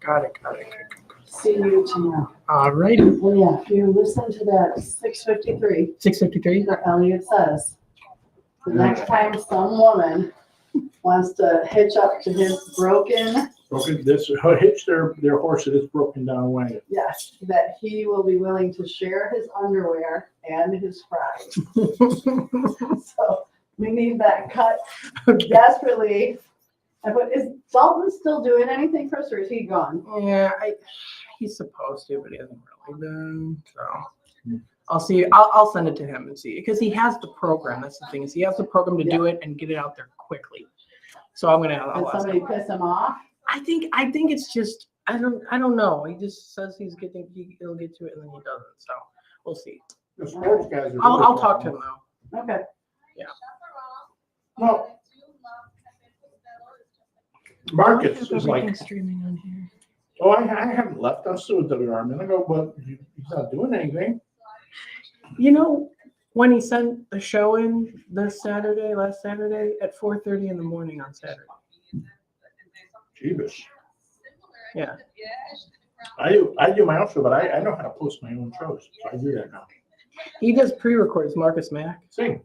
Got it. See you tomorrow. All righty. Well, yeah, if you listen to that 6:53, 6:53. that Elliot says, the next time some woman wants to hitch up to his broken, hitch their horse that is broken down wagon. yes, that he will be willing to share his underwear and his fries. So we need that cut desperately. But is Dalton still doing anything, Chris, or is he gone? Yeah, he's supposed to, but he hasn't really been. So I'll see. I'll send it to him and see, because he has the program. That's the thing, is he has the program to do it and get it out there quickly. So I'm gonna. Did somebody piss him off? I think it's just I don't know. He just says he'll get to it and then he doesn't. So we'll see. The sports guys are I'll talk to him now. Okay. Yeah. Well, Marcus is like, streaming on here. oh, I haven't left. I'm still with WR. I go, well, he's not doing anything. You know, when he sent the show in last Saturday at 4:30 in the morning on Saturday. Jeebus. Yeah. I do my own show, but I know how to post my own shows. So I do that now. He does pre-records, Marcus Mack. Same.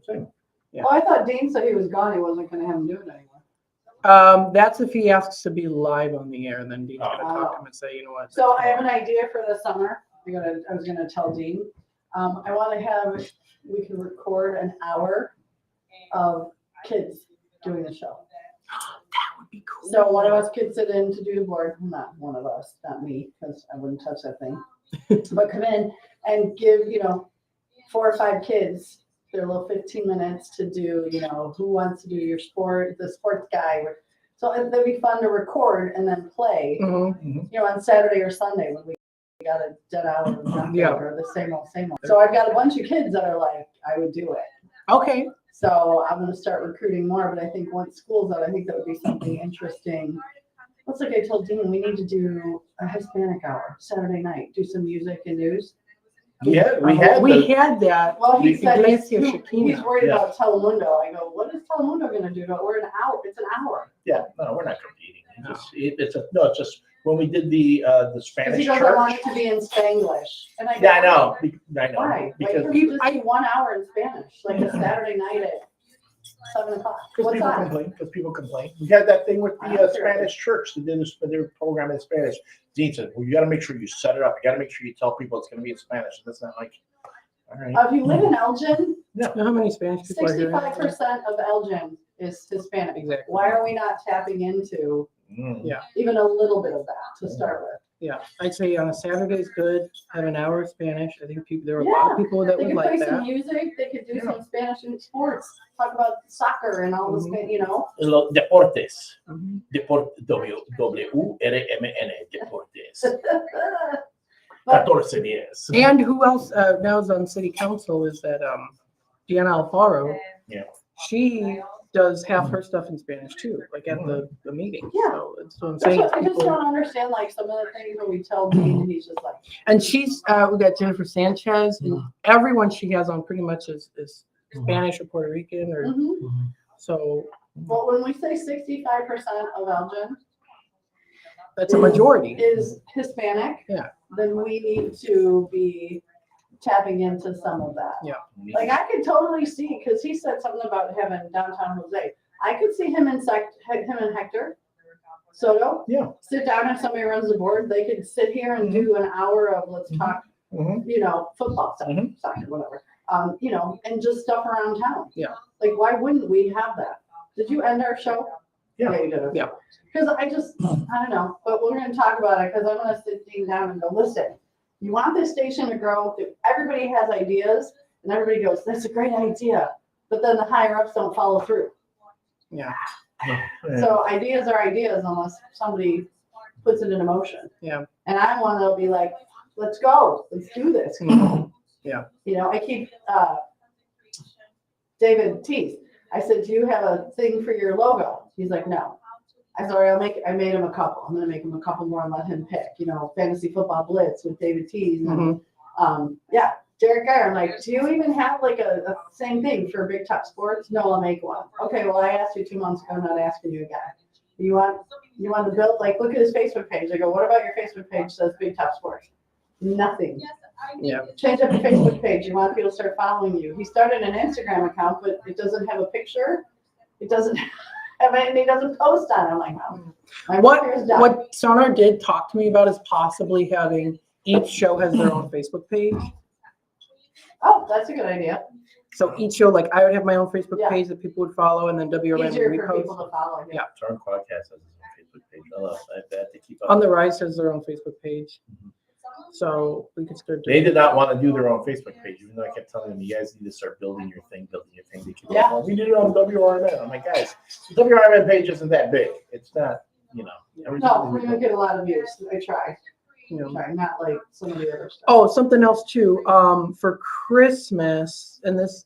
Yeah. Well, I thought Dean said he was gone. He wasn't going to have him do it anymore. That's if he asks to be live on the air, and then Dean's gonna talk to him and say, you know what? So I have an idea for the summer. I was gonna tell Dean. I want to have, we can record an hour of kids doing the show. That would be cool. So one of us could sit in to do the board. Not one of us, not me, because I wouldn't touch that thing. But come in and give 4 or 5 kids their little 15 minutes to do, who wants to do your sport, the sports guy. So it'd be fun to record and then play, on Saturday or Sunday when we got a dead hour or nothing, or the same old. So I've got a bunch of kids that are like, I would do it. Okay. So I'm going to start recruiting more, but I think once school's out, I think that would be something interesting. Looks like I told Dean we need to do a Hispanic hour Saturday night, do some music and news. Yeah, we had that. Well, he said he's Shakina. worried about Telemundo. I go, what is Telemundo going to do? We're an hour. It's an hour. Yeah, no, we're not competing. It's just when we did the Spanish Because he church. doesn't want it to be in Spanglish. And I go, Yeah, I know. Why? Because Like, you just do 1 hour in Spanish, like a Saturday night at 7 o'clock. What's that? Because people complain. We had that thing with the Spanish church. They did their program in Spanish. Dean said, well, you got to make sure you set it up. You got to make sure you tell people it's going to be in Spanish. And that's not like, all right. If you live in Elgin, You know how many Spanish people are here? 65% of Elgin is Hispanic. Exactly. Why are we not tapping into even a little bit of that to start with? Yeah, I'd say on a Saturday is good. Have an hour of Spanish. I think there are a lot of people that They would could like play some that. music. They could do some Spanish in sports. Talk about soccer and all this, Los deportes. Mhm. WRMN, deportes. 14 years. And who else now is on city council is that Deanna Alfaro. Yeah. She does half her stuff in Spanish too, like at the meeting. Yeah. So that's what I'm That's saying. what, I just People- don't understand like some of the things when we tell Dean and he's just like, And she's we got Jennifer Sanchez, and everyone she has on pretty much is Spanish or Puerto Rican or so. But when we say 65% of Elgin That's a majority. is Hispanic, Yeah. then we need to be tapping into some of that. Yeah. Like I could totally see, because he said something about having downtown Jose. I could see him and Hector Soto. Yeah. Sit down if somebody runs the board. They could sit here and do an hour of let's talk, football stuff, soccer, whatever. And just stuff around town. Yeah. Like why wouldn't we have that? Did you end our show? Yeah. You did. Okay. Yeah. Because I don't know, but we're going to talk about it because I'm going to sit Dean down and go, listen, you want this station to grow. Everybody has ideas and everybody goes, that's a great idea. But then the higher ups don't follow through. Yeah. So ideas are ideas unless somebody puts it into motion. Yeah. And I want to be like, let's go, let's do this. Yeah. I keep David teased. I said, do you have a thing for your logo? He's like, no. I said, all right, I made him a couple. I'm going to make him a couple more and let him pick, Fantasy Football Blitz with David Tees. And, Derek Geyer. I'm like, do you even have like a same thing for Big Top Sports? No, I'll make one. Okay, well, I asked you 2 months ago. I'm not asking you again. You want You want to build, like, look at his Facebook page. I go, what about your Facebook page says Big Top Sports? Nothing. Yeah. Change up your Facebook page. You want people to start following you. He started an Instagram account, but it doesn't have a picture. It doesn't have anything. He doesn't post on it. I'm like, oh, my work here is done. What Sonar did talk to me about is possibly having each show has their own Facebook page. Oh, that's a good idea. So each show, like I would have my own Facebook Yeah. page that people would follow, and then WRM Easier would for people repost. to follow. Yeah. Turn Podcast has his own Facebook page. I have to keep up. On the Rise has their own Facebook page. So we could start They doing did not want to do their own Facebook page, even though I kept telling them, you guys need to start building your thing. They keep Yeah. going, we did it on WRMN. I'm like, guys, the WRMN page isn't that big. It's not, you know. No, we don't get a lot of views. I try. you know. Try, not like some of the other stuff. Oh, something else too. For Christmas and this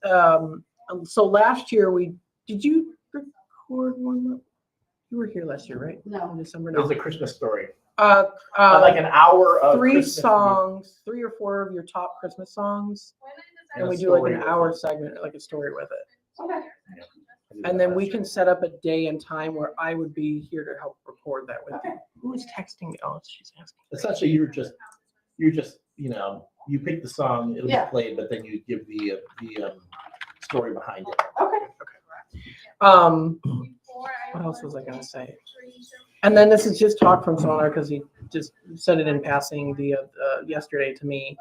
so last year did you record one? You were here last year, right? No. In December. It was No. a Christmas story. Like Like an hour of three Christmas songs, 3 or 4 of your top Christmas songs, and and a we do like story an with hour it. segment, like a story with it. Okay. And then we can set up a day and time where I would be here to help record that with you. Okay. Who is texting me? Oh, she's asking. Essentially, you're just, you know, you pick the song, it'll Yeah. be played, but then you give the story behind it. Okay. What else was I gonna say? And then this is just talk from Sonar because he just said it in passing yesterday to me.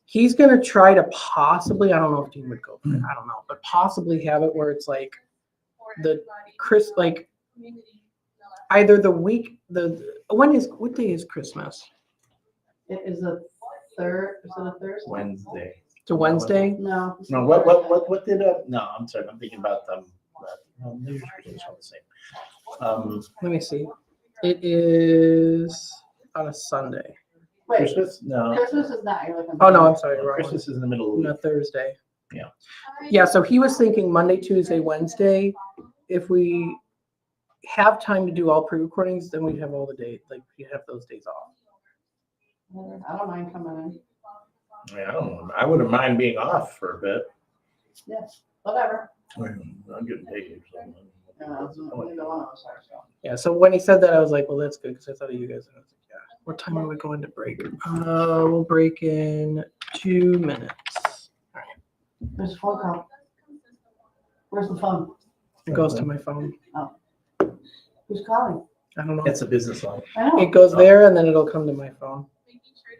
He's gonna try to possibly, I don't know if Dean would go for it, I don't know, but possibly have it where it's like like either the week what day is Christmas? It is a third. Is it a Thursday? Wednesday. It's a Wednesday. No. No, what did no, I'm sorry, I'm thinking about New Year's Christmas all the same. Let me see. It is on a Sunday. Wait. Christmas? No. Christmas is not. You're looking. Oh no, I'm sorry, wrong one. Christmas is in the middle of the No, week. Thursday. Yeah. Yeah, so he was thinking Monday, Tuesday, Wednesday. If we have time to do all pre-recordings, then we'd have all the days, like we'd have those days off. I don't mind coming in. I mean, I don't know. I wouldn't mind being off for a bit. Yes. Whatever. I'm getting paid. Neither one of us are, so. Yeah, so when he said that, I was like, well, that's good because I thought of you guys. And I was like, yeah. What time are we going to break? We'll break in 2 minutes. There's a phone call. Where's the phone? It goes to my phone. Who's calling? I don't know. It's a business line. I know. It goes there and then it'll come to my phone.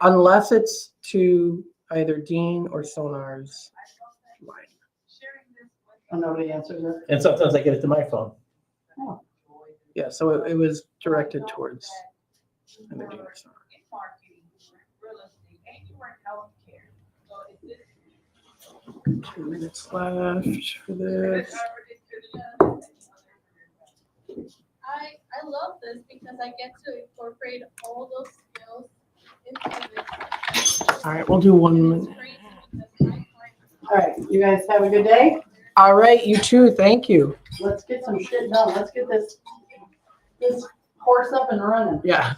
Unless it's to either Dean or Sonar's line. And nobody answers it. And sometimes I get it to my phone. Oh. Yeah, so it was directed towards either Dean or Sonar. 2 minutes left for this. I love this because I get to incorporate all those skills into this. All right, we'll do 1 minute. All right. You guys have a good day. All right, you too. Thank you. Let's get some shit done. Let's get this horse up and running. Yeah.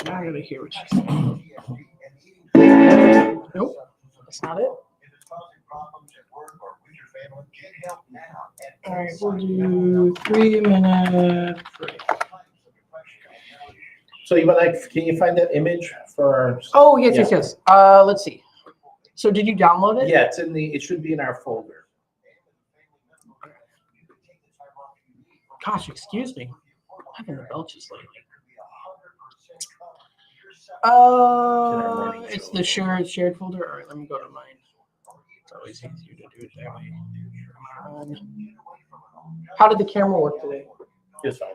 Now I gotta hear what she's saying. Nope, that's not it. All right, we'll do 3 minute break. So can you find that image for? Oh, yes. Let's see. So did you download it? Yeah, it should be in our folder. Gosh, excuse me. I'm having the belches lately. It's the shared folder. All right, let me go to mine. It's always easier to do it that way. Come on. How did the camera work today? It's fine.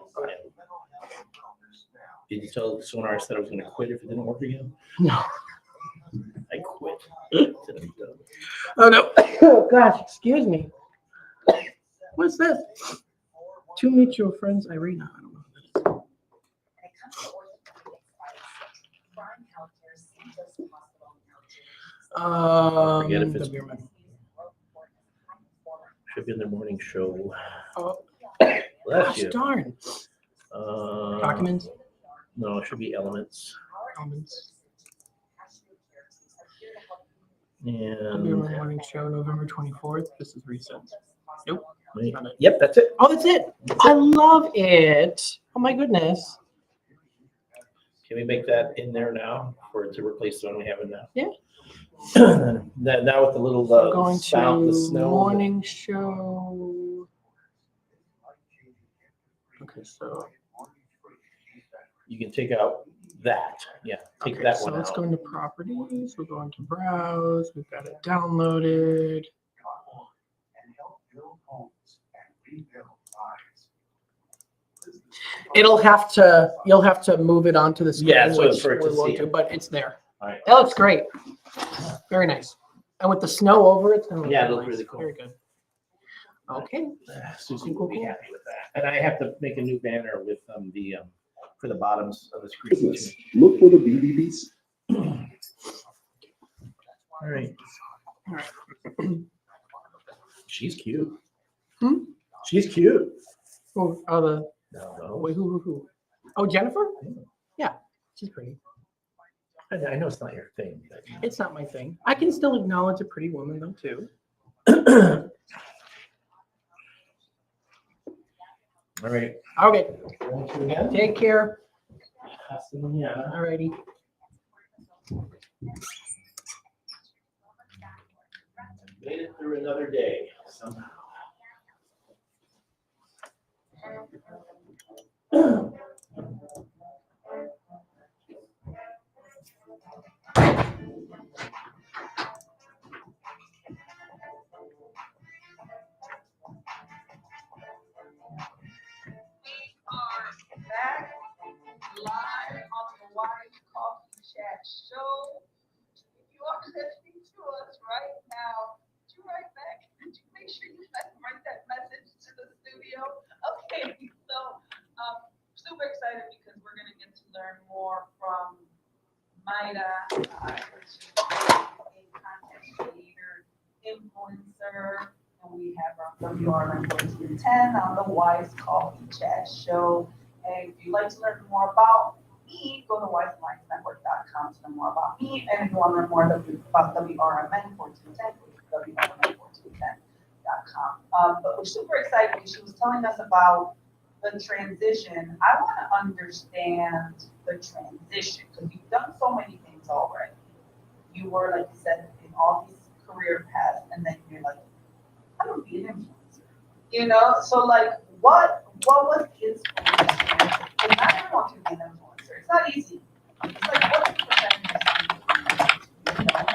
Did you tell Sonar that I was going to quit if it didn't work again? No. I quit. Oh no. Oh gosh, excuse me. What's this? Two mutual friends, Irina. I don't know who that is. Forget if it's- WRM. Should be in the morning show. Oh, Bless gosh you. darn. Documents, No, it should be elements. comments. And Morning show, November 24th. This is recent. Nope. wait. Not it. Yep, that's it. Oh, that's it. I love it. Oh my goodness. Can we make that in there now for it to replace the one we have in now? Yeah. Now with the little We're going sound, to the snow. morning show. Okay, so You can take out that. Yeah, take okay, that so one let's out. go into properties. We're going to browse. We've got it downloaded. You'll have to move it onto the screen, Yeah, so which for it to we won't see do, it. but it's there. All right. That looks great. Very nice. And with the snow over it, it's gonna look Yeah, it really looks nice. really cool. Very good. Okay. Susie will be happy with that. And I have to make a new banner with the for the bottoms of the screen. Business. Look for the BBBs. All right. She's cute. Hmm? She's cute. Oh, No, wait, who? Oh, Jennifer? Yeah, she's pretty. I know it's not your thing. But... It's not my thing. I can still acknowledge a pretty woman though too. All right. Okay, Thank you again. take care. Yeah. Alrighty. Made it through another day somehow. Back live on the Wise Coffee Chat Show. If you are listening to us right now, did you write back? Did you make sure you write that message to the studio? Okay, so super excited because we're going to get to learn more from Maida, she's a content creator, influencer, and we have our WRN 1410 on the Wise Coffee Chat Show. And if you'd like to learn more about me, go to wisemindsnetwork.com to learn more about me. And if you want to learn more about WRMN 1410, go to WRMN1410.com. But we're super excited because she was telling us about the transition. I want to understand the transition because you've done so many things already. You were, like you said, in all these career paths, and then you're like, I'm gonna be an influencer. You know, so like, what was the inspiration? Because not everyone can be an influencer. It's not easy. It's like, what's the percentage? You know?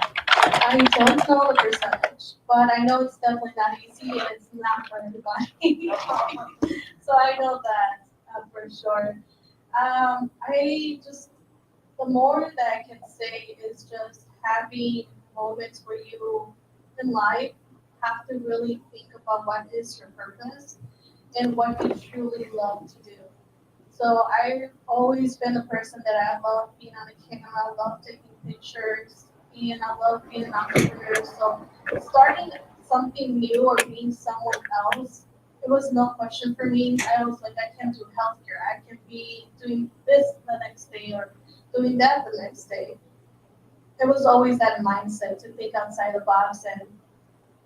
I don't know the percentage, but I know it's definitely not easy and it's not for everybody. So I know that for sure. The more that I can say is just having moments where you in life have to really think about what is your purpose and what you truly love to do. So I've always been a person that I love being on the camera, I love taking pictures, and I love being an entrepreneur. So starting something new or being someone else, it was no question for me. I was like, I can do healthcare. I can be doing this the next day or doing that the next day. It was always that mindset to think outside the box and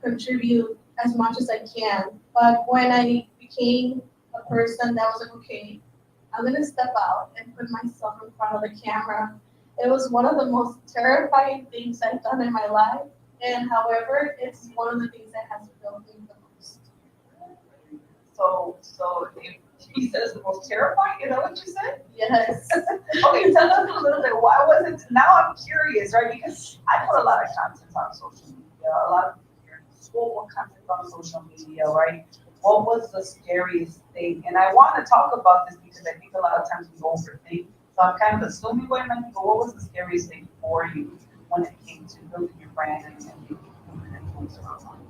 contribute as much as I can. But when I became a person that was like, okay, I'm gonna step out and put myself in front of the camera, it was one of the most terrifying things I've done in my life. And however, it's one of the things that has built me the most. So if he says the most terrifying, is that what you said? Yes. Okay, tell us a little bit, why was it, now I'm curious, right? Because I put a lot of content on social media, a lot of school content on social media, right? What was the scariest thing? And I want to talk about this because I think a lot of times we overthink. So I'm kind of assuming what it might be, but what was the scariest thing for you when it came to building your brand and becoming an influencer online?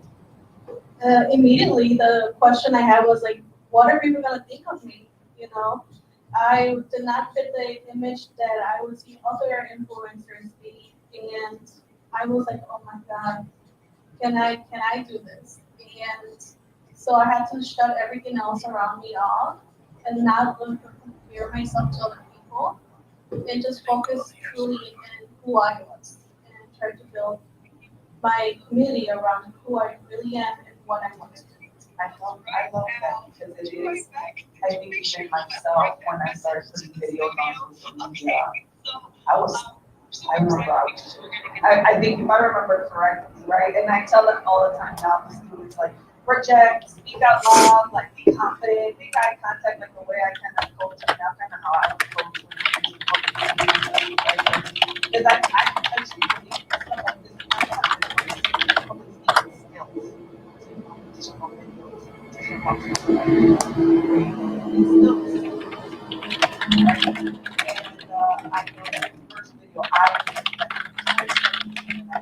Immediately, the question I had was like, what are people gonna think of me? You know, I did not fit the image that I would see other influencers be, and I was like, oh my god, can I do this? And So I had to shut everything else around me off and not look or compare myself to other people and just focus truly in who I was and try to build my community around who I really am and what I want to do. I love that because it is, I think even myself, when I started putting videos on social media, I remember I think if I remember correctly, right? And I tell it all the time now to students, like, project, speak out loud, like, be confident, make eye contact, like the way I kind of coach now, kind of how I was coaching. Because I actually believe stuff like this public speaking skills. Additional videos, additional skills. And I know that the first video I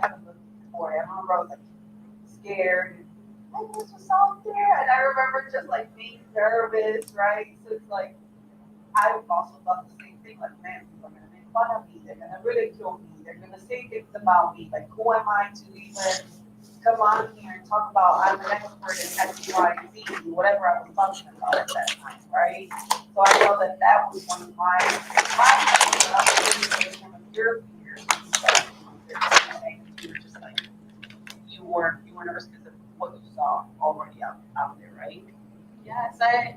haven't looked before. I remember I was like scared. And this was out there, and I remember just like being nervous, right? So it's like I also thought the same thing. Like, man, people are gonna make fun of me. They're gonna ridicule me. They're gonna say things about me. Like, who am I to even come on here and talk about I'm an expert in X, Y, Z, whatever I was talking about at that time, right? So I know that that was one of my one of your fears. You're just like you were nervous because of what you saw already out there, right? Yes, I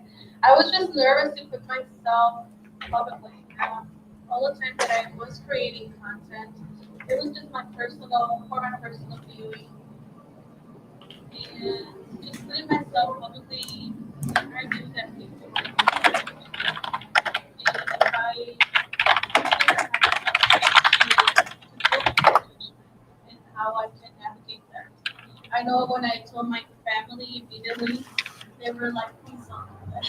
was just nervous to put myself publicly. All the time that I was creating content, it was just my personal viewing. And just putting myself publicly, I knew that people were going to judge me. And if I and how I can navigate that. I know when I told my family immediately, they were like, please don't do that.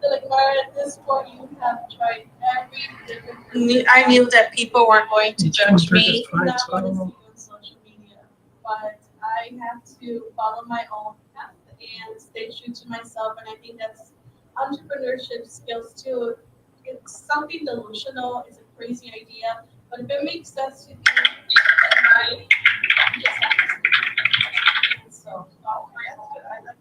They're like, Mara, at this point, you have tried every different. I knew that people were going to judge me, not want to see you on social media, but I have to follow my own path and stay true to myself, and I think that's entrepreneurship skills too. It's something delusional, it's a crazy idea, but if it makes sense to you, then you just have to stick with it. And so, That's good. I like that.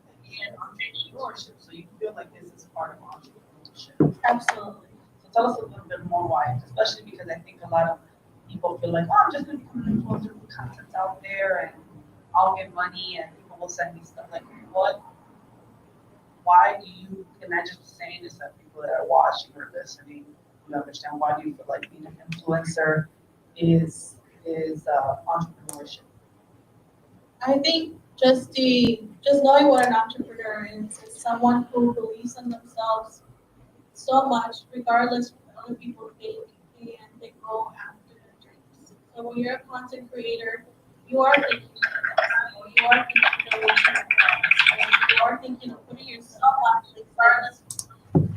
And entrepreneurship, so you feel like this is part of entrepreneurship. absolutely. So tell us a little bit more why, especially because I think a lot of people feel like, oh, I'm just going to become an influencer, put content out there, and I'll get money, and people will send me stuff. Like, what? Why do you? And I just saying this that people that are watching or listening, you understand why do you feel like being an influencer is entrepreneurship? I think just knowing what an entrepreneur is someone who believes in themselves so much, regardless of what other people think, and they go after their dreams. So when you're a content creator, you are thinking of you are thinking of you are thinking of putting yourself out there, regardless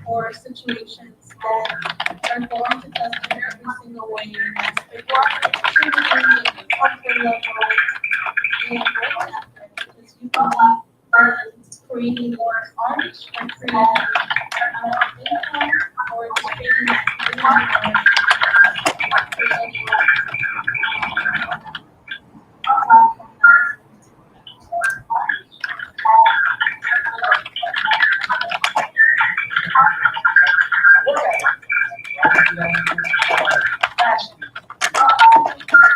for situations that are going to test you every single way. But you are contributing your comfort level and going after it because you believe that it's creating more art or creating income or it's creating that Fashion,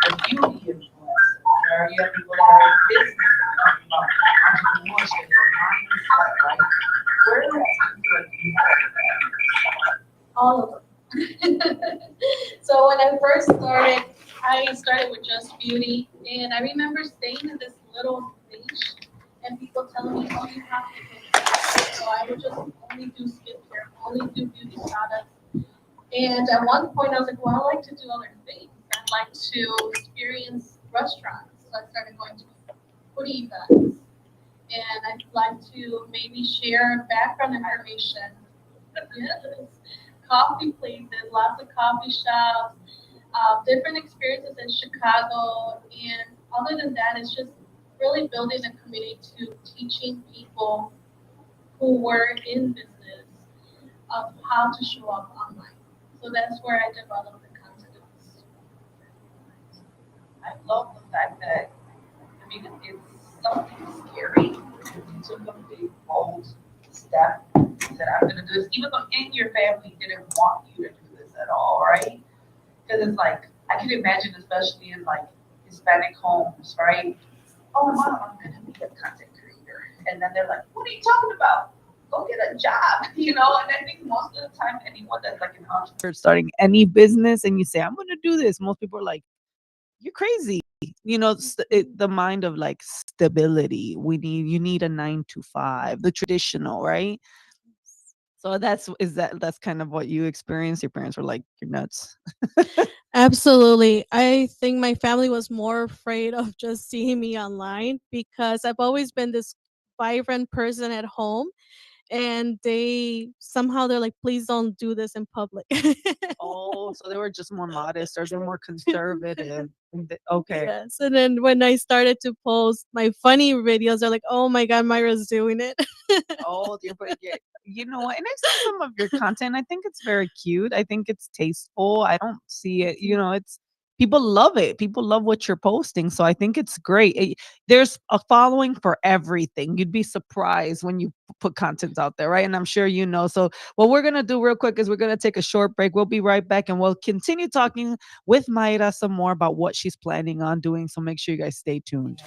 the beauty influencer. You have people that are in business talking about entrepreneurship or mindset, right? Where do you feel like you have all of them. So when I first started, I started with just beauty, and I remember staying in this little niche, and people telling me, "Oh, you have to get this." So I would just only do skincare, only do beauty products. And at one point, I was like, "Well, I like to do other things. I'd like to experience restaurants." So I started going to foodie events, and I'd like to maybe share background information. Yes. Coffee places, lots of coffee shops, different experiences in Chicago. And other than that, it's just really building a community to teaching people who were in business of how to show up online. So that's where I developed the content. I love the fact that, I mean, it's something scary you took a big bold step, said I'm gonna do this, even though in your family didn't want you to do this at all, right? Because it's like, I can imagine, especially in like Hispanic homes, right? Oh, mom, I'm gonna be a content creator. And then they're like, what are you talking about? Go get a job, you know? And I think most of the time, anyone that's like an entrepreneur starting any business and you say, I'm gonna do this, most people are like, you're crazy. You know, the mind of like stability. You need a 9 to 5, the traditional, right? So that's kind of what you experienced. Your parents were like, you're nuts. Absolutely. I think my family was more afraid of just seeing me online because I've always been this vibrant person at home, and they're like, please don't do this in public. Oh, so they were just more modest or they're more conservative. Okay. Yes. And then when I started to post my funny videos, they're like, oh my God, Myra's doing it. Oh, yeah. You know what? And I've seen some of your content. I think it's very cute. I think it's tasteful. I don't see it, it's people love it. People love what you're posting. So I think it's great. There's a following for everything. You'd be surprised when you put content out there, right? And I'm sure you know. So what we're going to do real quick is we're going to take a short break. We'll be right back and we'll continue talking with Mayra some more about what she's planning on doing. So make sure you guys stay tuned.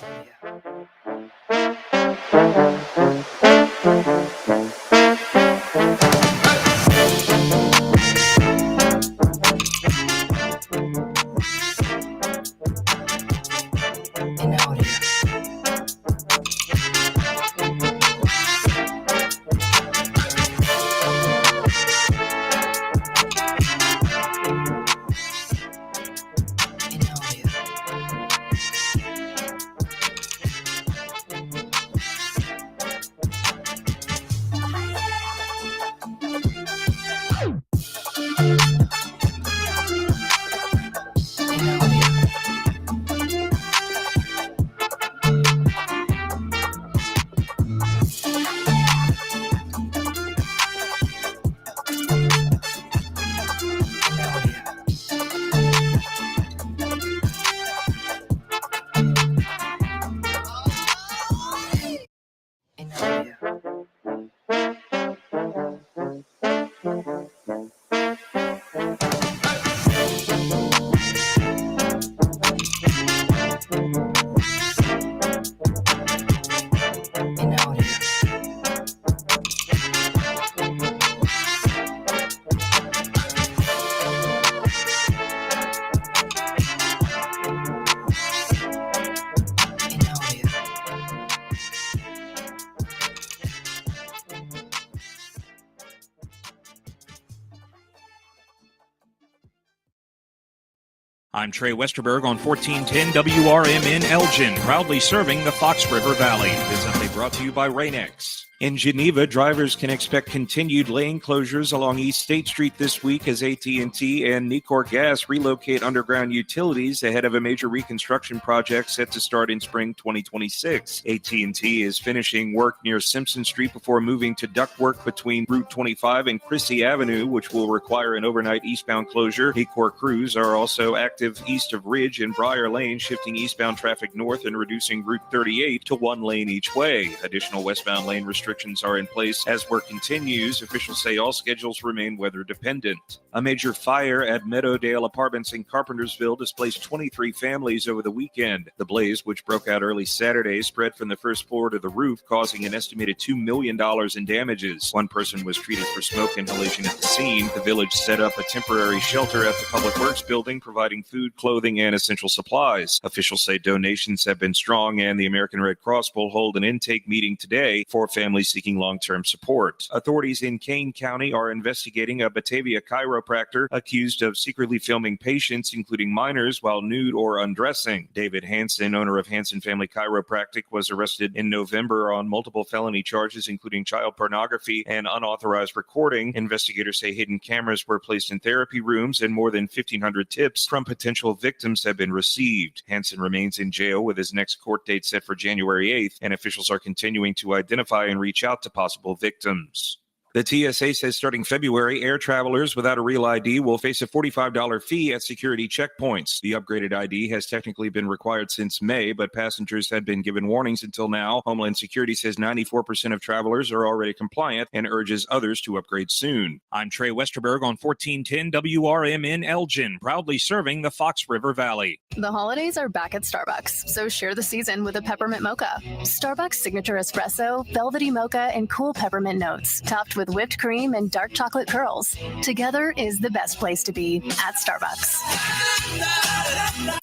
I'm Trey Westerberg on 1410 WRM in Elgin, proudly serving the Fox River Valley. This update brought to you by Rain-X. In Geneva, drivers can expect continued lane closures along East State Street this week as AT&T and Nicor Gas relocate underground utilities ahead of a major reconstruction project set to start in spring 2026. AT&T is finishing work near Simpson Street before moving to ductwork between Route 25 and Chrissy Avenue, which will require an overnight eastbound closure. Nicor crews are also active east of Ridge and Briar Lane, shifting eastbound traffic north and reducing Route 38 to one lane each way. Additional westbound lane restrictions are in place as work continues. Officials say all schedules remain weather dependent. A major fire at Meadowdale Apartments in Carpentersville displaced 23 families over the weekend. The blaze, which broke out early Saturday, spread from the first floor to the roof, causing an estimated $2 million in damages. One person was treated for smoke inhalation at the scene. The village set up a temporary shelter at the Public Works building, providing food, clothing, and essential supplies. Officials say donations have been strong, and the American Red Cross will hold an intake meeting today for families seeking long-term support. Authorities in Kane County are investigating a Batavia chiropractor accused of secretly filming patients, including minors, while nude or undressing. David Hansen, owner of Hansen Family Chiropractic, was arrested in November on multiple felony charges, including child pornography and unauthorized recording. Investigators say hidden cameras were placed in therapy rooms and more than 1,500 tips from potential victims have been received. Hansen remains in jail with his next court date set for January 8th, and officials are continuing to identify and reach out to possible victims. The TSA says starting February, air travelers without a real ID will face a $45 fee at security checkpoints. The upgraded ID has technically been required since May, but passengers had been given warnings until now. Homeland Security says 94% of travelers are already compliant and urges others to upgrade soon. I'm Trey Westerberg on 1410 WRMN Elgin, proudly serving the Fox River Valley. The holidays are back at Starbucks, so share the season with a peppermint mocha. Starbucks signature espresso, velvety mocha, and cool peppermint notes, topped with whipped cream and dark chocolate curls. Together is the best place to be at Starbucks.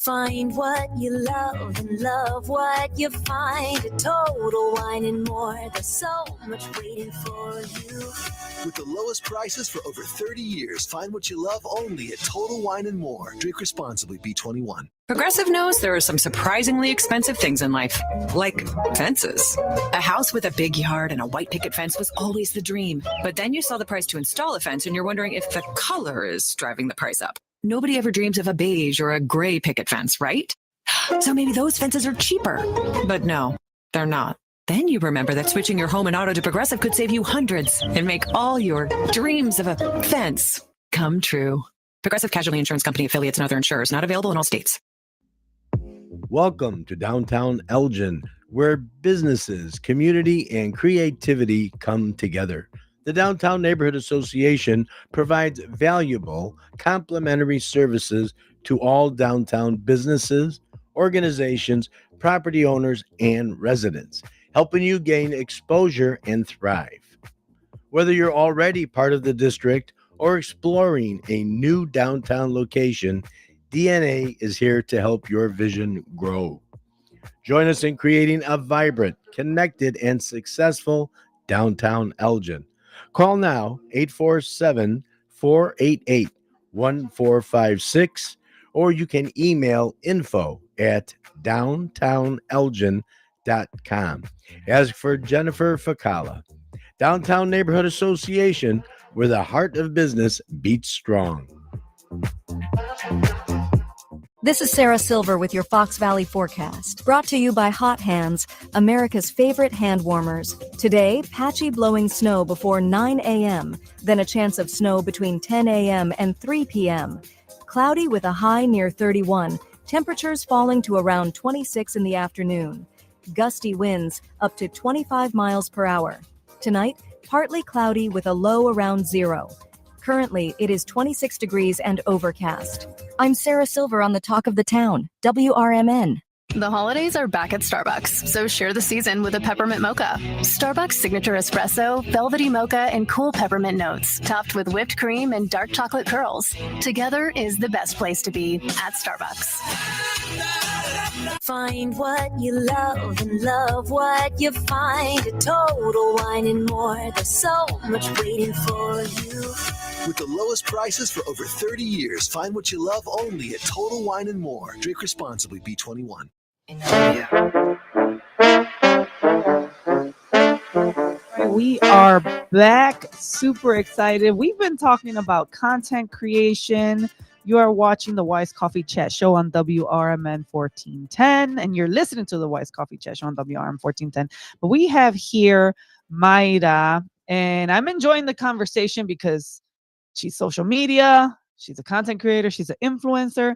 Find what you love and love what you find. A Total Wine and More. There's so much waiting for you. With the lowest prices for over 30 years, find what you love only at Total Wine and More. Drink responsibly, B21. Progressive knows there are some surprisingly expensive things in life, like fences. A house with a big yard and a white picket fence was always the dream. But then you saw the price to install a fence and you're wondering if the color is driving the price up. Nobody ever dreams of a beige or a gray picket fence, right? So maybe those fences are cheaper. But no, they're not. Then you remember that switching your home and auto to Progressive could save you hundreds and make all your dreams of a fence come true. Progressive Casualty Insurance Company affiliates and other insurers not available in all states. Welcome to downtown Elgin, where businesses, community, and creativity come together. The Downtown Neighborhood Association provides valuable complimentary services to all downtown businesses, organizations, property owners, and residents, helping you gain exposure and thrive. Whether you're already part of the district or exploring a new downtown location, DNA is here to help your vision grow. Join us in creating a vibrant, connected, and successful downtown Elgin. Call now 847-488-1456, or you can email info@downtownelgin.com. Ask for Jennifer Facala. Downtown Neighborhood Association, where the heart of business beats strong. This is Sarah Silver with your Fox Valley forecast, brought to you by Hot Hands, America's favorite hand warmers. Today, patchy blowing snow before 9 a.m., then a chance of snow between 10 a.m. and 3 p.m. Cloudy with a high near 31, temperatures falling to around 26 in the afternoon. Gusty winds up to 25 miles per hour. Tonight, partly cloudy with a low around 0. Currently, it is 26 degrees and overcast. I'm Sarah Silver on the Talk of the Town, WRMN. The holidays are back at Starbucks, so share the season with a peppermint mocha. Starbucks signature espresso, velvety mocha, and cool peppermint notes, topped with whipped cream and dark chocolate curls. Together is the best place to be at Starbucks. Find what you love and love what you find. A Total Wine and More. There's so much waiting for you. With the lowest prices for over 30 years, find what you love only at Total Wine and More. Drink responsibly, B21. We are back, super excited. We've been talking about content creation. You are watching the Wise Coffee Chat Show on WRMN 1410, and you're listening to the Wise Coffee Chat Show on WRMN 1410. But we have here Mayra, and I'm enjoying the conversation because she's social media, she's a content creator, she's an influencer,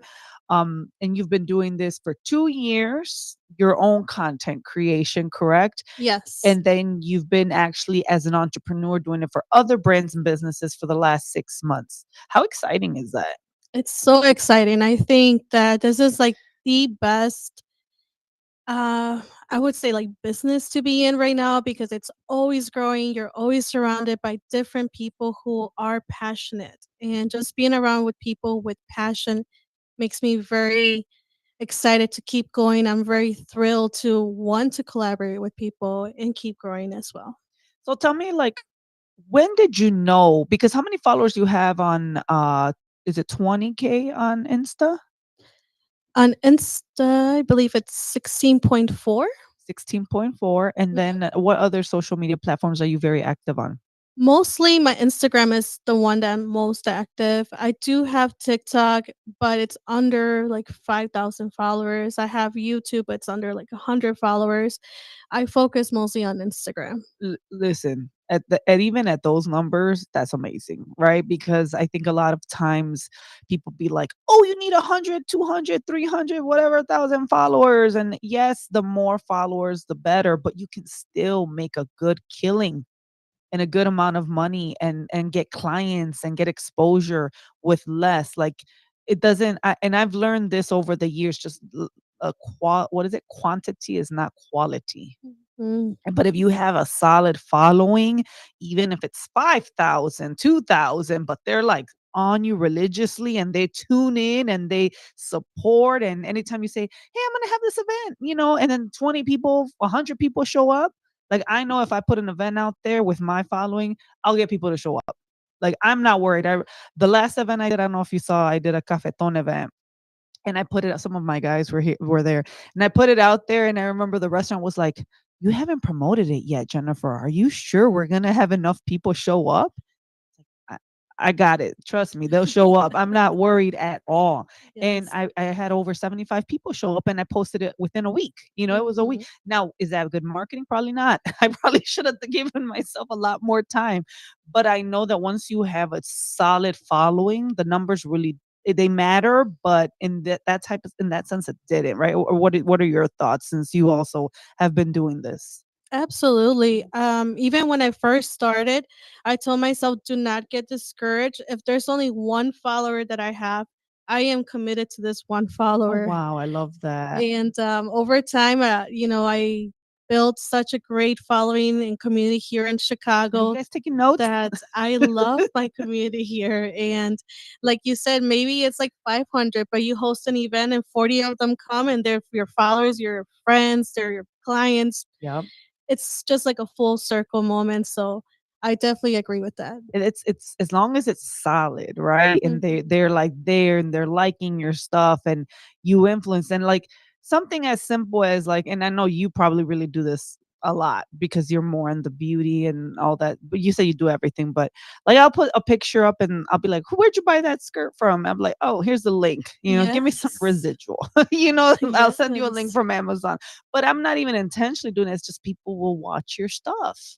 and you've been doing this for 2 years, your own content creation, correct? Yes. And then you've been actually as an entrepreneur doing it for other brands and businesses for the last 6 months. How exciting is that? It's so exciting. I think that this is like the best, I would say, like, business to be in right now, because it's always growing. You're always surrounded by different people who are passionate, and just being around with people with passion makes me very excited to keep going. I'm very thrilled to want to collaborate with people and keep growing as well. So tell me, like, when did you know? Because how many followers you have on, is it 20K on Insta? On Insta, I believe it's 16.4. 16.4. And then what other social media platforms are you very active on? Mostly my Instagram is the one that I'm most active. I do have TikTok, but it's under like 5,000 followers. I have YouTube, but it's under like 100 followers. I focus mostly on Instagram. Listen, at even at those numbers, that's amazing, right? Because I think a lot of times people be like, oh, you need 100, 200, 300, whatever, 1,000 followers. And yes, the more followers, the better, but you can still make a good killing and a good amount of money and get clients and get exposure with less. Like it doesn't, and I've learned this over the years, just what is it? Quantity is not quality. Mm. But if you have a solid following, even if it's 5,000, 2,000, but they're like on you religiously and they tune in and they support. And anytime you say, hey, I'm going to have this event, and then 20 people, 100 people show up. Like I know if I put an event out there with my following, I'll get people to show up. Like I'm not worried. The last event I did, I don't know if you saw, I did a cafeton event and I put it, some of my guys were there, and I put it out there, and I remember the restaurant was like, "You haven't promoted it yet, Jennifer. Are you sure we're gonna have enough people show up?" I, I got it. Trust me, they'll show up. I'm not worried at all. And Yes. I had over 75 people show up, and I posted it within a week. It was a week. Now, is that good marketing? Probably not. I probably should have given myself a lot more time. But I know that once you have a solid following, the numbers really they matter. But in that type of in that sense, it didn't, right? Or what are your thoughts since you also have been doing this? Absolutely. Even when I first started, I told myself, do not get discouraged. If there's only one follower that I have, I am committed to this one Oh follower. wow, I love that. And over time, I built such a great following and community here in Are you Chicago guys taking notes? that I love my community here. And like you said, maybe it's like 500, but you host an event and 40 of them come and they're your followers, your friends, they're your clients. Yep. It's just like a full circle moment. So I definitely agree with that. And it's as long as it's solid, right? And they're like there and they're liking your stuff and you influence and like something as simple as like, and I know you probably really do this a lot because you're more in the beauty and all that, but you say you do everything. But like I'll put a picture up and I'll be like, where'd you buy that skirt from? I'm like, oh, here's the link, give me some Yes. residual. I'll send you a link Yes. from Amazon. But I'm not even intentionally doing it, it's just people will watch your stuff.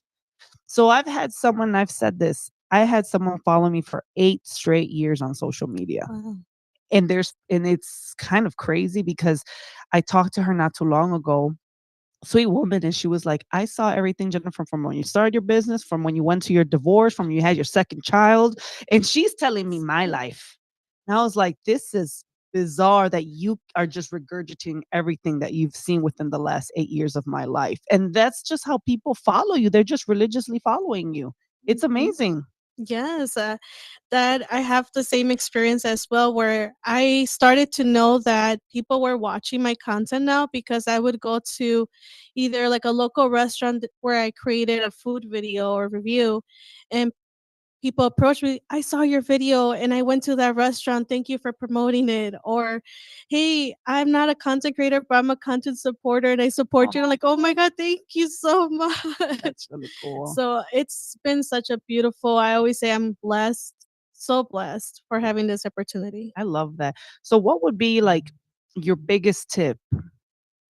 So I've said this. I had someone follow me for 8 straight years on social media. Wow. And it's kind of crazy because I talked to her not too long ago. Sweet woman, and she was like, I saw everything, Jennifer, from when you started your business, from when you went to your divorce, from when you had your second child. And she's telling me my life. And I was like, this is bizarre that you are just regurgitating everything that you've seen within the last 8 years of my life. And that's just how people follow you. They're just religiously following you. It's Mhm. amazing. Yes, that I have the same experience as well, where I started to know that people were watching my content now because I would go to either like a local restaurant where I created a food video or review, and people approach me, I saw your video and I went to that restaurant. Thank you for promoting it. Or, hey, I'm not a content creator, but I'm a content supporter and I support you. And I'm like, oh my God, thank you so much. That's really cool. So it's been such a beautiful, I always say I'm blessed, so blessed for having this opportunity. I love that. So what would be like your biggest tip?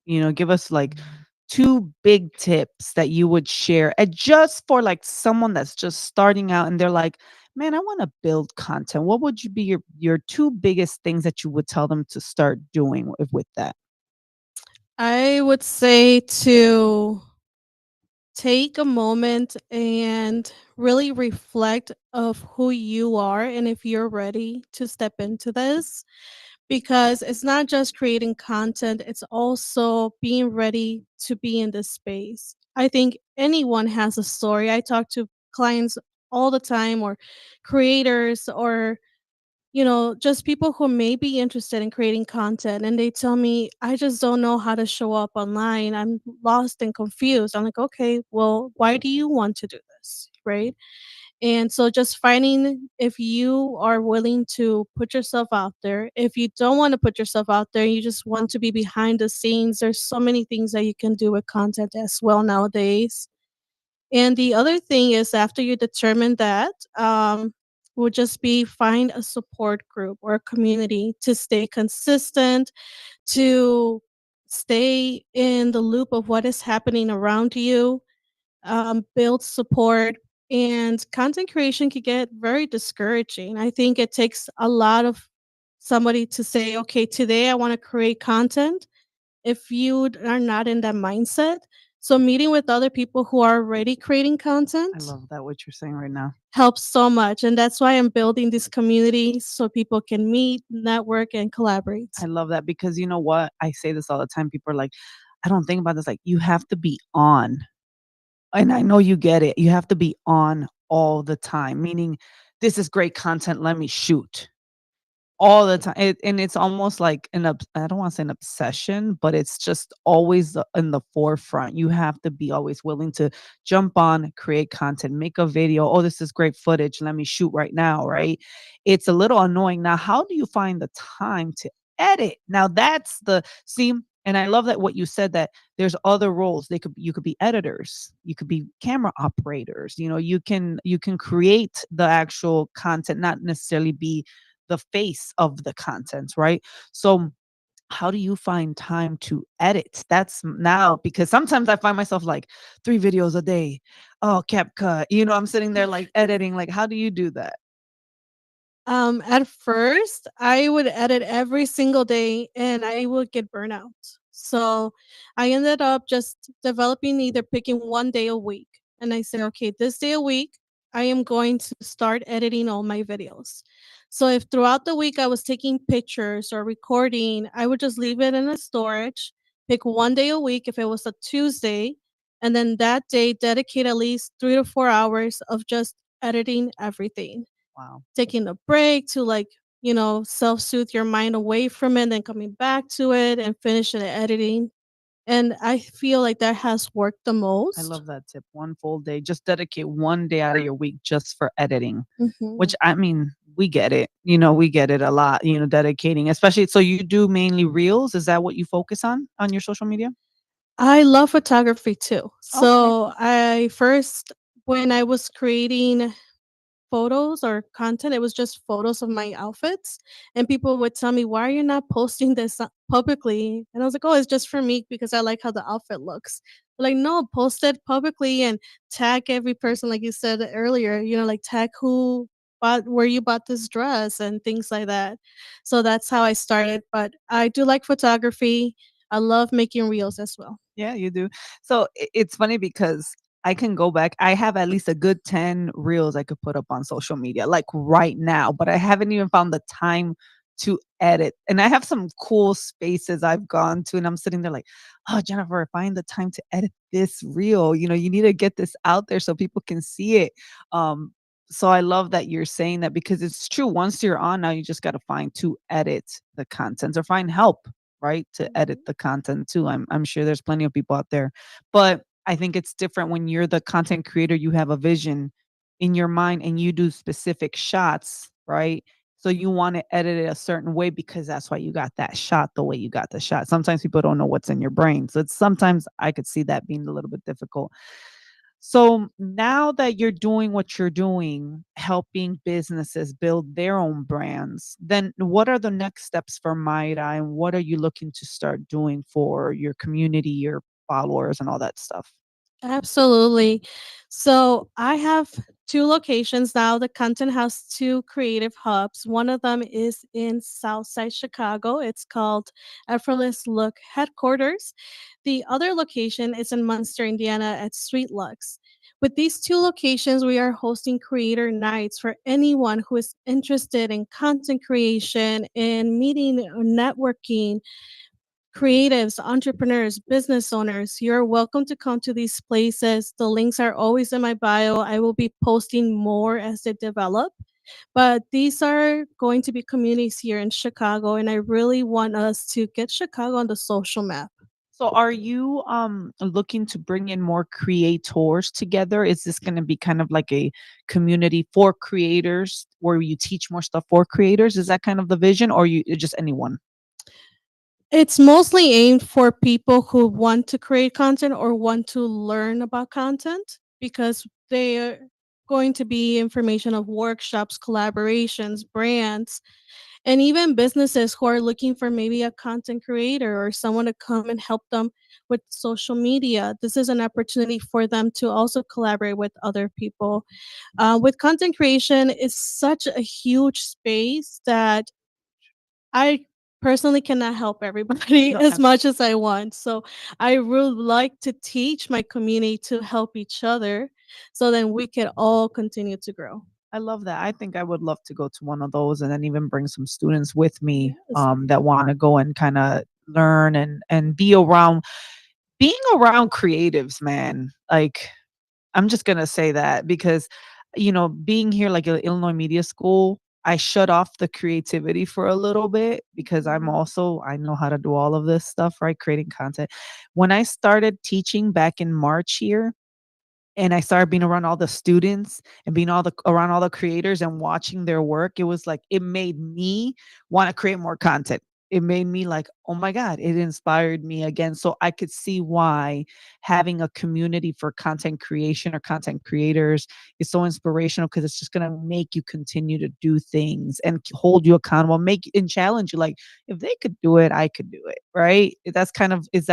Give us like 2 big tips that you would share, and just for like someone that's just starting out and they're like, "Man, I want to build content." What would you be your 2 biggest things that you would tell them to start doing with that? I would say to take a moment and really reflect of who you are and if you're ready to step into this, because it's not just creating content, it's also being ready to be in this space. I think anyone has a story. I talk to clients all the time, or creators, or just people who may be interested in creating content, and they tell me, I just don't know how to show up online. I'm lost and confused. I'm like, okay, well, why do you want to do this? Right. And so just finding if you are willing to put yourself out there. If you don't want to put yourself out there, you just want to be behind the scenes. There's so many things that you can do with content as well nowadays. And the other thing is, after you determine that, would just be find a support group or a community to stay consistent, to stay in the loop of what is happening around you, build support, And content creation can get very discouraging. I think it takes a lot of somebody to say, okay, today I want to create content. If you are not in that mindset, so meeting with other people who are already creating I content love that what you're saying right now. helps so much. And that's why I'm building this community so people can meet, network, and collaborate. I love that because you know what? I say this all the time. People are like, I don't think about this. Like, you have to be on. And I know you get it. You have to be on all the time, meaning this is great content. Let me shoot all the time. And it's almost like I don't want to say an obsession, but it's just always in the forefront. You have to be always willing to jump on, create content, make a video. Oh, this is great footage. Let me shoot right now. Right. It's a little annoying. Now, how do you find the time to edit? Now, that's the see. And I love that what you said that there's other roles. You could be editors, you could be camera operators. You can create the actual content, not necessarily be the face of the content, right? So how do you find time to edit? That's now because sometimes I find myself like 3 videos a day. Oh, CapCut. I'm sitting there like editing. Like, how do you do that? At first, I would edit every single day and I would get burnout. So I ended up just developing either picking one day a week. And I said, okay, this day a week, I am going to start editing all my videos. So if throughout the week I was taking pictures or recording, I would just leave it in a storage, pick one day a week if it was a Tuesday, and then that day dedicate at least 3 to 4 hours of just editing everything, Wow. taking a break to self-soothe your mind away from it, then coming back to it and finishing the editing. And I feel like that has worked the I most. love that tip. One full day. Just dedicate one day out of your week just for editing. Mhm. Which I mean, we get it. We get it a lot, dedicating, especially so you do mainly reels. Is that what you focus on your social media? I love photography too. Okay. So I first, when I was creating photos or content, it was just photos of my outfits. And people would tell me, why are you not posting this publicly? And I was like, oh, it's just for me because I like how the outfit looks. Like, no, post it publicly and tag every person, like you said earlier, like tag who bought, where you bought this dress and things like that. So that's how I started. But I do like photography. I love making reels as well. Yeah, you do. So it's funny because I can go back. I have at least a good 10 reels I could put up on social media, like right now, but I haven't even found the time to edit. And I have some cool spaces I've gone to, and I'm sitting there like, oh, Jennifer, find the time to edit this reel. You need to get this out there so people can see it. Um, so I love that you're saying that because it's true. Once you're on now, you just got to find to edit the content or find help, right, to edit the content too. I'm sure there's plenty of people out there. But I think it's different when you're the content creator, you have a vision in your mind and you do specific shots, right? So you want to edit it a certain way because that's why you got that shot the way you got the shot. Sometimes people don't know what's in your brain. So sometimes I could see that being a little bit difficult. So now that you're doing what you're doing, helping businesses build their own brands, then what are the next steps for Maida and what are you looking to start doing for your community, your followers, and all that stuff? Absolutely. So I have two locations now. The content has two creative hubs. One of them is in Southside Chicago. It's called Effortless Look Headquarters. The other location is in Munster, Indiana at Sweet Lux. With these two locations, we are hosting creator nights for anyone who is interested in content creation and meeting, networking, creatives, entrepreneurs, business owners, you're welcome to come to these places. The links are always in my bio. I will be posting more as they develop. But these are going to be communities here in Chicago, and I really want us to get Chicago on the social map. So are you looking to bring in more creators together? Is this going to be kind of like a community for creators where you teach more stuff for creators? Is that kind of the vision or you just anyone? It's mostly aimed for people who want to create content or want to learn about content because they are going to be information of workshops, collaborations, brands. And even businesses who are looking for maybe a content creator or someone to come and help them with social media, this is an opportunity for them to also collaborate with other people. With content creation, it's such a huge space that I personally cannot help everybody No, as much as I want. So I really like to teach my community to help each other so then we can all continue to grow. I love that. I think I would love to go to one of those and then even bring some students with me Yes. that want to go and kind of learn and be around being around creatives, man. Like I'm just gonna say that because, being here like at Illinois Media School, I shut off the creativity for a little bit because I know how to do all of this stuff, right? Creating content. When I started teaching back in March here, and I started being around all the students and being around all the creators and watching their work, it was like it made me want to create more content. It made me like, oh my God, it inspired me again. So I could see why having a community for content creation or content creators is so inspirational because it's just gonna make you continue to do things and hold you accountable, make and challenge you. Like if they could do it, I could do it, right? Is that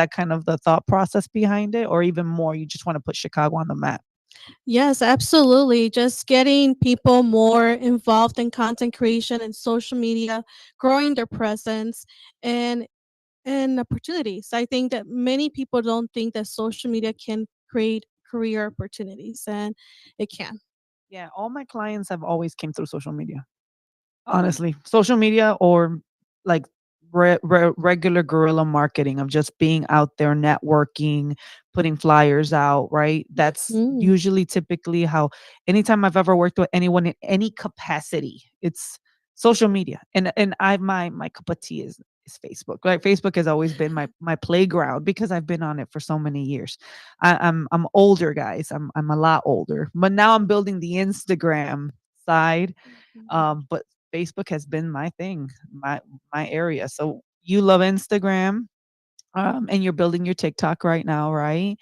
kind of the thought process behind it, or even more? You just want to put Chicago on the map. Yes, absolutely. Just getting people more involved in content creation and social media, growing their presence and opportunities. I think that many people don't think that social media can create career opportunities and it can. Yeah, all my clients have always came through social media. Honestly, social media or like regular guerrilla marketing of just being out there networking, putting flyers out, right? That's Mm. usually typically how anytime I've ever worked with anyone in any capacity, it's social media. And my cup of tea is Facebook. Like Facebook has always been my playground because I've been on it for so many years. I'm older, guys. I'm a lot older. But now I'm building the Instagram side, but Facebook has been my thing, my area. So you love Instagram, and you're building your TikTok right now, right?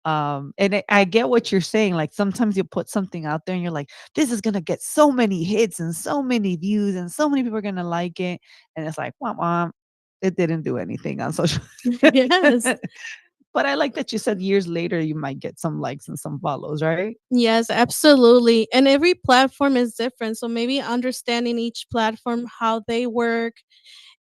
And I get what you're saying. Like sometimes you put something out there and you're like, this is gonna get so many hits and so many views and so many people are gonna like it. And it's like, womp, it didn't do anything on social. Yes. But I like that you said years later you might get some likes and some follows, right? Yes, absolutely. And every platform is different. So maybe understanding each platform, how they work,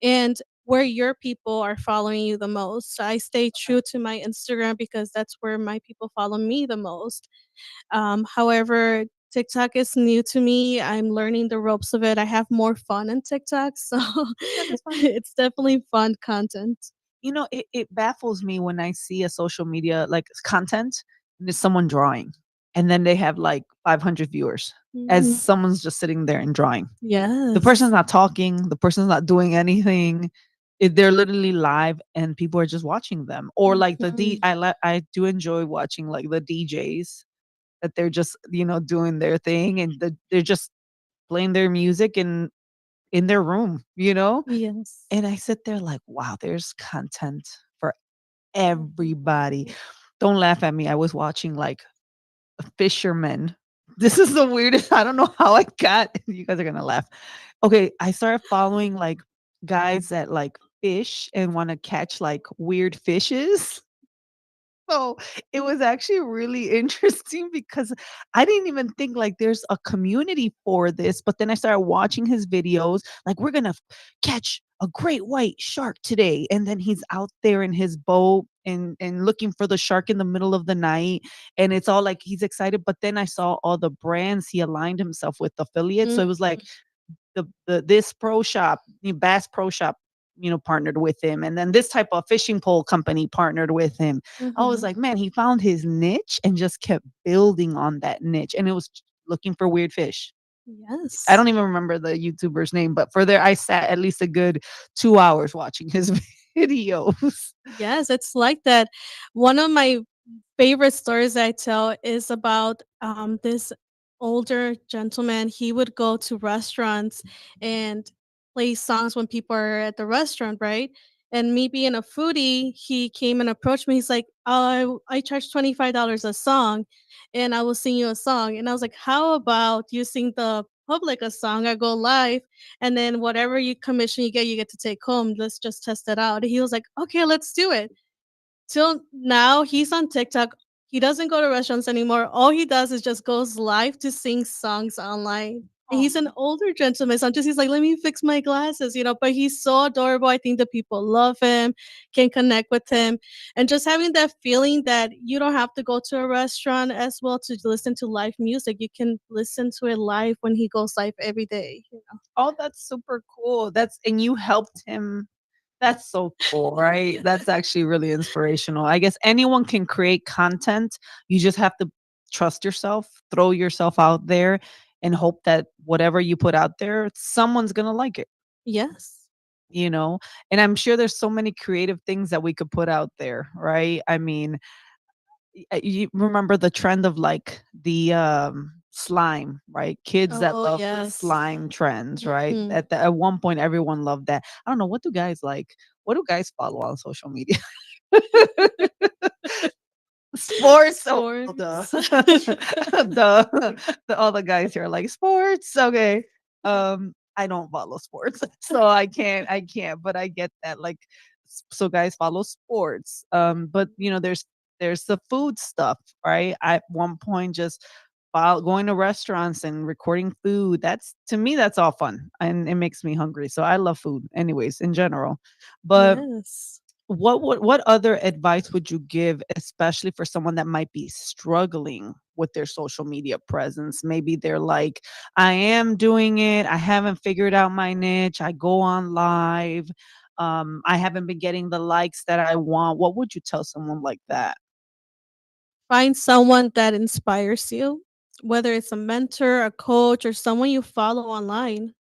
and where your people are following you the most. I stay true to my Instagram because that's where my people follow me the most. However, TikTok is new to me. I'm learning the ropes of it. I have more fun on TikTok, so Yeah, that's fine. it's definitely fun content. It baffles me when I see a social media like content and it's someone drawing and then they have like 500 viewers as Mhm. someone's just sitting there and drawing. The person's Yes. not talking, the person's not doing anything. They're literally live and people are just watching them. Or like Mhm. I do enjoy watching like the DJs that they're just, doing their thing and they're just playing their music in their room. Yes. And I sit there like, wow, there's content for everybody. Don't laugh at me. I was watching like a fisherman. This is the weirdest. I don't know how I got. You guys are gonna laugh. Okay, I started following like guys that like fish and want to catch like weird fishes. So it was actually really interesting because I didn't even think like there's a community for this. But then I started watching his videos, like, we're gonna catch a great white shark today. And then he's out there in his boat and looking for the shark in the middle of the night. And it's all like he's excited. But then I saw all the brands he aligned himself with affiliates. So Mm. it was like the this pro shop, Bass Pro Shop, partnered with him, and then this type of fishing pole company partnered with him. I was Mhm. like, man, he found his niche and just kept building on that niche, and it was looking for weird fish. I Yes. don't even remember the YouTuber's name, but for there, I sat at least a good 2 hours watching his videos. Yes, it's like that. One of my favorite stories I tell is about this older gentleman. He would go to restaurants and play songs when people are at the restaurant, right? And me being a foodie, he came and approached me. He's like, "Oh, I charge $25 a song, and I will sing you a song." And I was like, "How about you sing the public a song or go live, and then whatever you commission you get to take home. Let's just test it out." He was like, "Okay, let's do it." Till now, he's on TikTok. He doesn't go to restaurants anymore. All he does is just goes live to sing songs online. And he's an older gentleman. Sometimes he's like, "Let me fix my glasses," but he's so adorable. I think the people love him, can connect with him. And just having that feeling that you don't have to go to a restaurant as well to listen to live music. You can listen to it live when he goes live every day. Oh, that's super cool. And you helped him. That's so cool, right? That's actually really inspirational. I guess anyone can create content. You just have to trust yourself, throw yourself out there, and hope that whatever you put out there, someone's going to like it, Yes. you know? And I'm sure there's so many creative things that we could put out there, right? I mean, you remember the trend of like the slime, right? Kids that Oh, love yes. slime trends, right? Mhm. At one point everyone loved that. I don't know, what do guys like? What do guys follow on social media? Sports. Oh, duh. Sports. Duh. All the guys here are like sports. Okay. I don't follow sports, so I can't, but I get that. Like, so guys follow sports. But there's the food stuff, right? I at one point just going to restaurants and recording food. That's, to me, that's all fun, and it makes me hungry. So I love food, anyways, in general. But Yes. what other advice would you give, especially for someone that might be struggling with their social media presence? Maybe they're like, "I am doing it. I haven't figured out my niche. I go on live. I haven't been getting the likes that I want." What would you tell someone like that? Find someone that inspires you, whether it's a mentor, a coach, or someone you follow online,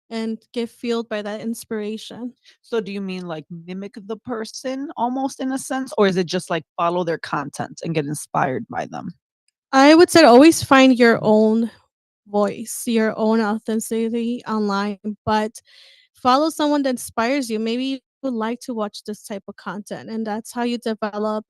and get fueled by that inspiration. So do you mean like mimic the person almost in a sense, or is it just like follow their content and get inspired by them? I would say always find your own voice, your own authenticity online, but follow someone that inspires you. Maybe you would like to watch this type of content, and that's how you develop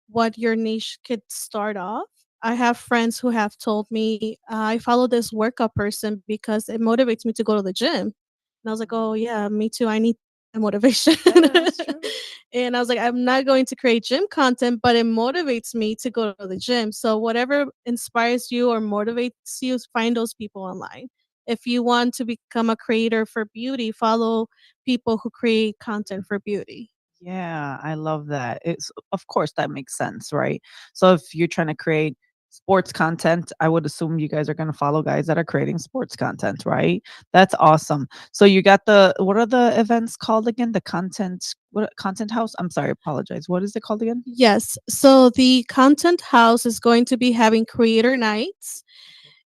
what your niche could start off. I have friends who have told me, I follow this workout person because it motivates me to go to the gym. And I was like, "Oh, yeah, me too. I need that motivation." Yeah, that's true. And I was like, "I'm not going to create gym content, but it motivates me to go to the gym." So, whatever inspires you or motivates you, find those people online. If you want to become a creator for beauty, follow people who create content for beauty. Yeah, I love that. It's, of course, that makes sense, right? So if you're trying to create sports content, I would assume you guys are going to follow guys that are creating sports content, right? That's awesome. So you got what are the events called again? The content house? I'm sorry, apologize. What is it called again? Yes. So the content house is going to be having creator nights.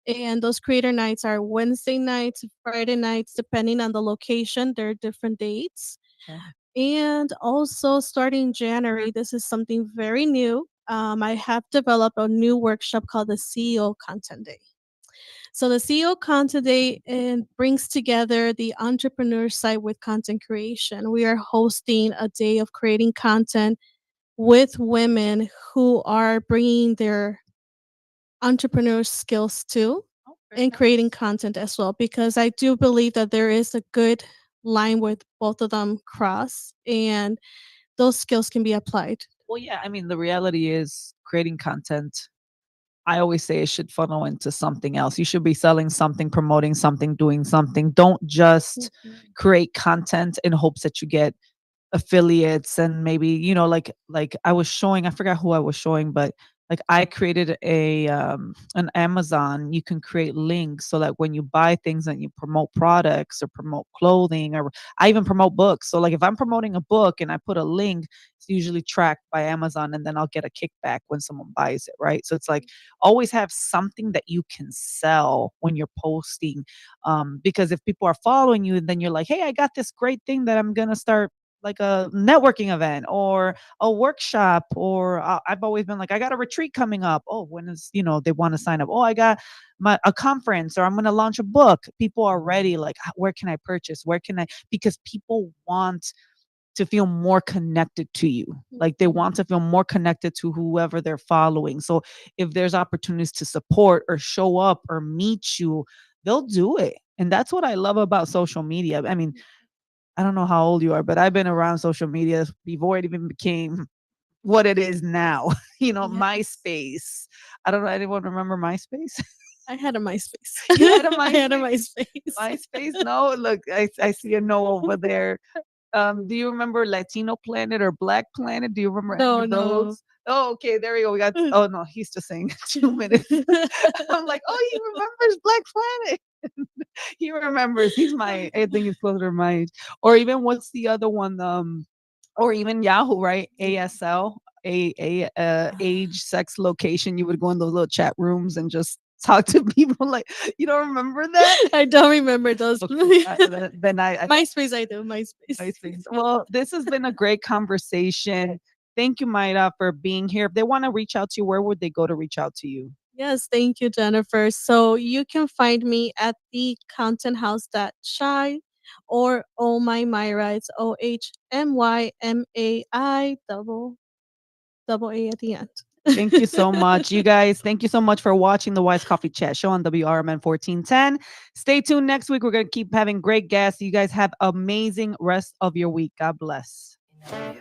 And those creator nights are Wednesday nights, Friday nights, depending on the location. There are different dates. Okay. And also starting January, this is something very new. I have developed a new workshop called the CEO Content Day. So the CEO Content Day brings together the entrepreneur side with content creation. We are hosting a day of creating content with women who are bringing their entrepreneur skills too and creating content as well, because I do believe that there is a good line with both of them cross and those skills can be applied. Well, yeah, I mean, the reality is creating content. I always say it should funnel into something else. You should be selling something, promoting something, doing something. Don't just create content in hopes that you get affiliates and maybe like I was showing, I forgot who I was showing, but like I created an Amazon. You can create links so that when you buy things and you promote products or promote clothing, or I even promote books. So like if I'm promoting a book and I put a link, it's usually tracked by Amazon, and then I'll get a kickback when someone buys it, right? So it's like always have something that you can sell when you're posting, because if people are following you, then you're like, "Hey, I got this great thing that I'm gonna start, like a networking event or a workshop," or I've always been like, "I got a retreat coming up. Oh, when is, they want to sign up. Oh, I got a conference, or I'm going to launch a book." People are ready. Like, where can I purchase? Where can I, because people want to feel more connected to you. Like they want to feel more connected to whoever they're following. So if there's opportunities to support or show up or meet you, they'll do it. And that's what I love about social media. I mean, I don't know how old you are, but I've been around social media before it even became what it is now. MySpace. I don't know. Anyone remember MySpace? I had a MySpace. You had a I had a MySpace? MySpace. MySpace? No, look, I see a no over there. Do you remember Latino Planet or Black Planet? Do you remember any No, of no. those? Oh, okay, there we go. We got. Oh no, he's just saying 2 minutes. I'm like, oh, he remembers Black Planet. He remembers. I think he's closer to my age. Or even what's the other one? Or even Yahoo, right? ASL, age, sex, location. You would go in those little chat rooms and just talk to people. Like, you don't remember that? I don't remember those. Okay, then MySpace, I do. MySpace. MySpace. Well, this has been a great conversation. Thank you, Mayra, for being here. If they want to reach out to you, where would they go to reach out to you? Yes, thank you, Jennifer. So you can find me at the Content House Shy or Oh My Myra. It's OHMYMAI double A at the end. Thank you so much, you guys. Thank you so much for watching the Wise Coffee Chat Show on WRMN 1410. Stay tuned next week. We're going to keep having great guests. You guys have amazing rest of your week. God bless. Bye.